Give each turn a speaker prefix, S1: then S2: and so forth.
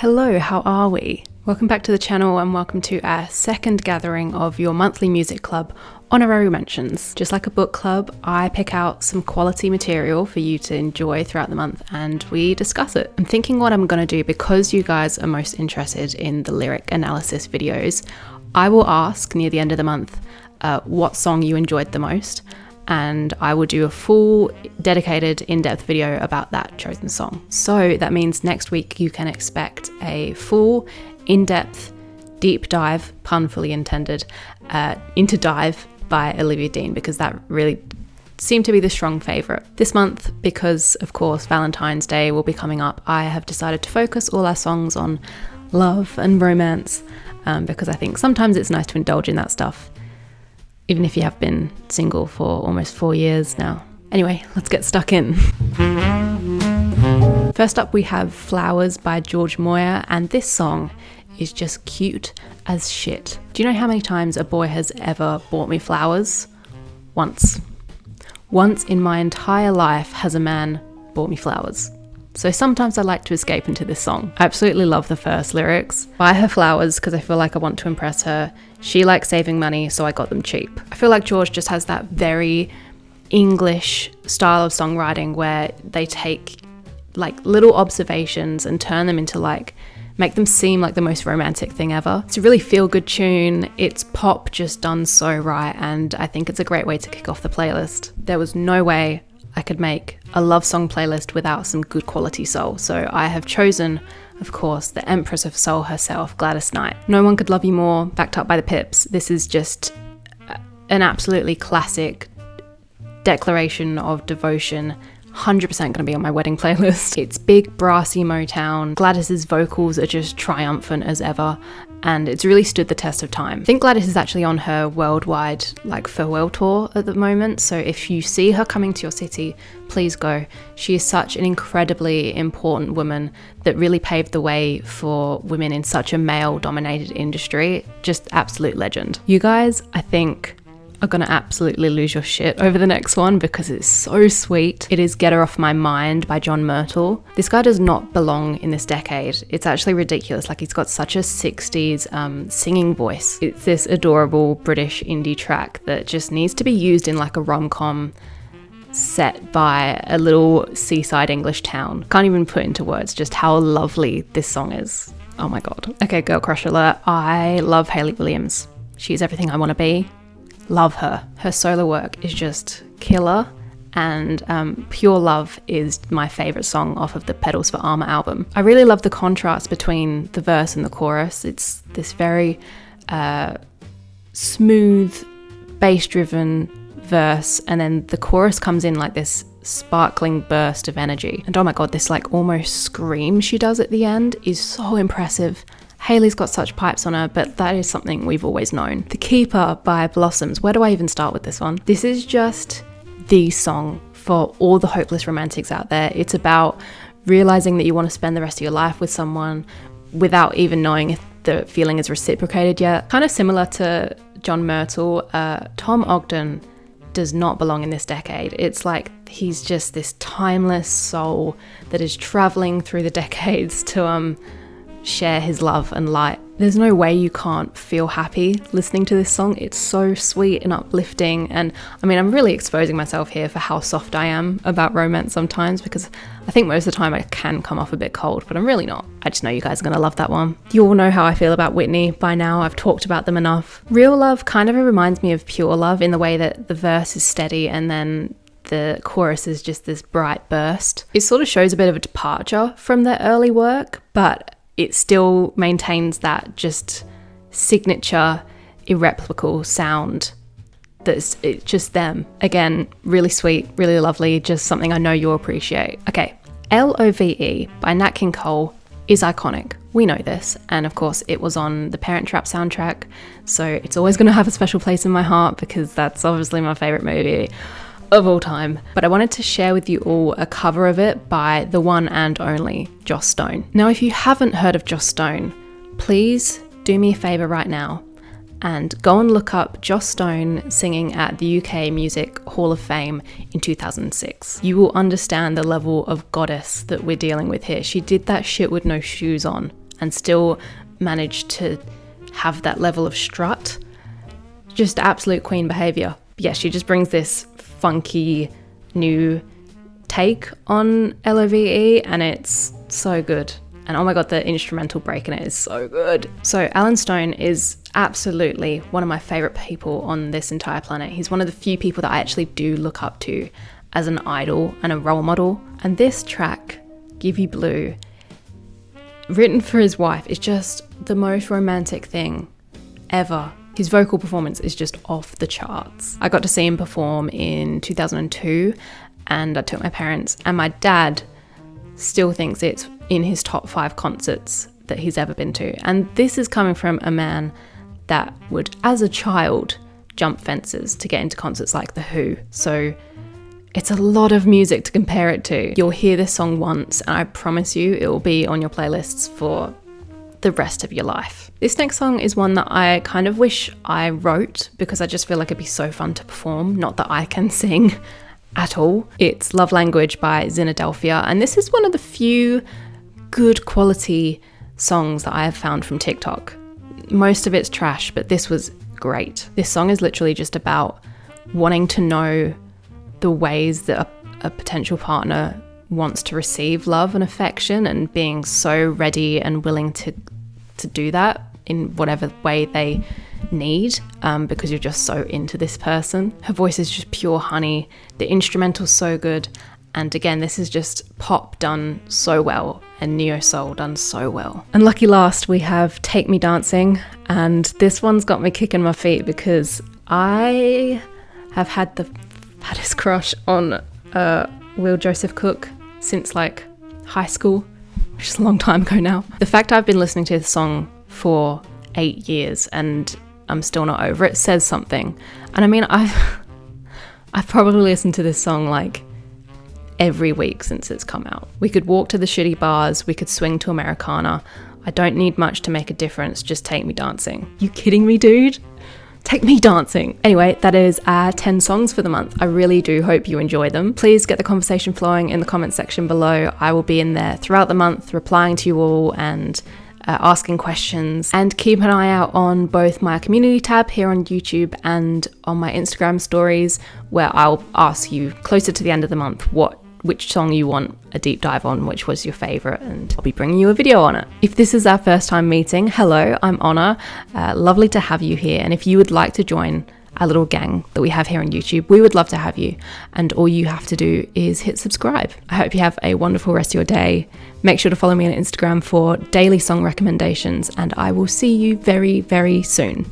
S1: Hello, how are we? Welcome back to the channel and welcome to our second gathering of your monthly music club, Honorary Mentions. Just like a book club, I pick out some quality material for you to enjoy throughout the month and we discuss it. I'm thinking what I'm going to do, because you guys are most interested in the lyric analysis videos, I will ask near the end of the month what song you enjoyed the most, and I will do a full dedicated in-depth video about that chosen song. So that means next week you can expect a full in-depth deep dive, pun fully intended, into Dive by Olivia Dean, because that really seemed to be the strong favourite. This month, because of course Valentine's Day will be coming up, I have decided to focus all our songs on love and romance, because I think sometimes it's nice to indulge in that stuff, even if you have been single for almost 4 years now. Anyway, let's get stuck in. First up we have Flowers by George Moyer, and this song is just cute as shit. Do you know how many times a boy has ever bought me flowers? Once. Once in my entire life has a man bought me flowers. So sometimes I like to escape into this song. I absolutely love the first lyrics. Buy her flowers because I feel like I want to impress her. She likes saving money, so I got them cheap. I feel like George just has that very English style of songwriting where they take like little observations and turn them into make them seem like the most romantic thing ever. It's a really feel-good tune. It's pop just done so right, and I think it's a great way to kick off the playlist. There was no way I could make a love song playlist without some good quality soul, so I have chosen, of course, the Empress of Soul herself, Gladys Knight. No One Could Love You More, backed up by the Pips. This is just an absolutely classic declaration of devotion. 100% going to be on my wedding playlist. It's big, brassy Motown. Gladys's vocals are just triumphant as ever, and it's really stood the test of time. I think Gladys is actually on her worldwide farewell tour at the moment, so if you see her coming to your city, please go. She is such an incredibly important woman that really paved the way for women in such a male-dominated industry. Just absolute legend. You guys, I think, are gonna absolutely lose your shit over the next one because it's so sweet. It is Get Her Off My Mind by John Myrtle. This guy does not belong in this decade. It's actually ridiculous. He's got such a 60s singing voice. It's this adorable British indie track that just needs to be used in a rom-com set by a little seaside English town. Can't even put into words just how lovely this song is. Oh my god. Okay, girl crush alert. I love Hayley Williams. She's everything I want to be. Love her. Her solo work is just killer, and Pure Love is my favourite song off of the Pedals for Armour album. I really love the contrast between the verse and the chorus. It's this very smooth, bass-driven verse, and then the chorus comes in like this sparkling burst of energy. And oh my god, this almost scream she does at the end is so impressive. Hayley's got such pipes on her, but that is something we've always known. The Keeper by Blossoms. Where do I even start with this one? This is just the song for all the hopeless romantics out there. It's about realizing that you want to spend the rest of your life with someone without even knowing if the feeling is reciprocated yet. Kind of similar to John Myrtle, Tom Ogden does not belong in this decade. It's he's just this timeless soul that is traveling through the decades to share his love and light. There's no way you can't feel happy listening to this song. It's so sweet and uplifting, and I'm really exposing myself here for how soft I am about romance sometimes, because I think most of the time I can come off a bit cold, but I'm really not. I just know you guys are gonna love that one. You all know how I feel about Whitney by now. I've talked about them enough. Real Love kind of reminds me of Pure Love in the way that the verse is steady and then the chorus is just this bright burst. It sort of shows a bit of a departure from their early work, but it still maintains that just signature, irreplicable sound it's just them. Again, really sweet, really lovely, just something I know you'll appreciate. Okay, Love by Nat King Cole is iconic. We know this, and of course it was on the Parent Trap soundtrack, so it's always going to have a special place in my heart because that's obviously my favourite movie of all time. But I wanted to share with you all a cover of it by the one and only Joss Stone. Now, if you haven't heard of Joss Stone, please do me a favour right now and go and look up Joss Stone singing at the UK Music Hall of Fame in 2006. You will understand the level of goddess that we're dealing with here. She did that shit with no shoes on, and still manage to have that level of strut. Just absolute queen behavior. Yeah, she just brings this funky new take on LOVE, and it's so good. And oh my god, the instrumental break in it is so good. So Alan Stone is absolutely one of my favourite people on this entire planet. He's one of the few people that I actually do look up to as an idol and a role model. And this track, Give You Blue, written for his wife, is just the most romantic thing ever. His vocal performance is just off the charts. I got to see him perform in 2002, and I took my parents, and my dad still thinks it's in his top 5 concerts that he's ever been to. And this is coming from a man that would, as a child, jump fences to get into concerts like The Who. So it's a lot of music to compare it to. You'll hear this song once, and I promise you it will be on your playlists for the rest of your life. This next song is one that I kind of wish I wrote, because I just feel like it'd be so fun to perform. Not that I can sing at all. It's Love Language by Zin Adelphia, and this is one of the few good quality songs that I have found from TikTok. Most of it's trash, but this was great. This song is literally just about wanting to know the ways that a potential partner wants to receive love and affection, and being so ready and willing to do that in whatever way they need, because you're just so into this person. Her voice is just pure honey. The instrumental's so good. And again, this is just pop done so well and neo soul done so well. And lucky last, we have Take Me Dancing. And this one's got me kicking my feet, because I have had the fattest crush on Will Joseph Cook since like high school, which is a long time ago now. The fact I've been listening to this song for 8 years and I'm still not over it says something. And I mean, I've probably listened to this song like every week since it's come out. We could walk to the shitty bars, we could swing to Americana. I don't need much to make a difference, just take me dancing. You kidding me, dude? Take me dancing. Anyway, that is our 10 songs for the month. I really do hope you enjoy them. Please get the conversation flowing in the comment section below. I will be in there throughout the month replying to you all and asking questions. And keep an eye out on both my community tab here on YouTube and on my Instagram stories, where I'll ask you closer to the end of the month which song you want a deep dive on, which was your favourite, and I'll be bringing you a video on it. If this is our first time meeting, hello, I'm Honor. Lovely to have you here, and if you would like to join our little gang that we have here on YouTube, we would love to have you, and all you have to do is hit subscribe. I hope you have a wonderful rest of your day. Make sure to follow me on Instagram for daily song recommendations, and I will see you very, very soon.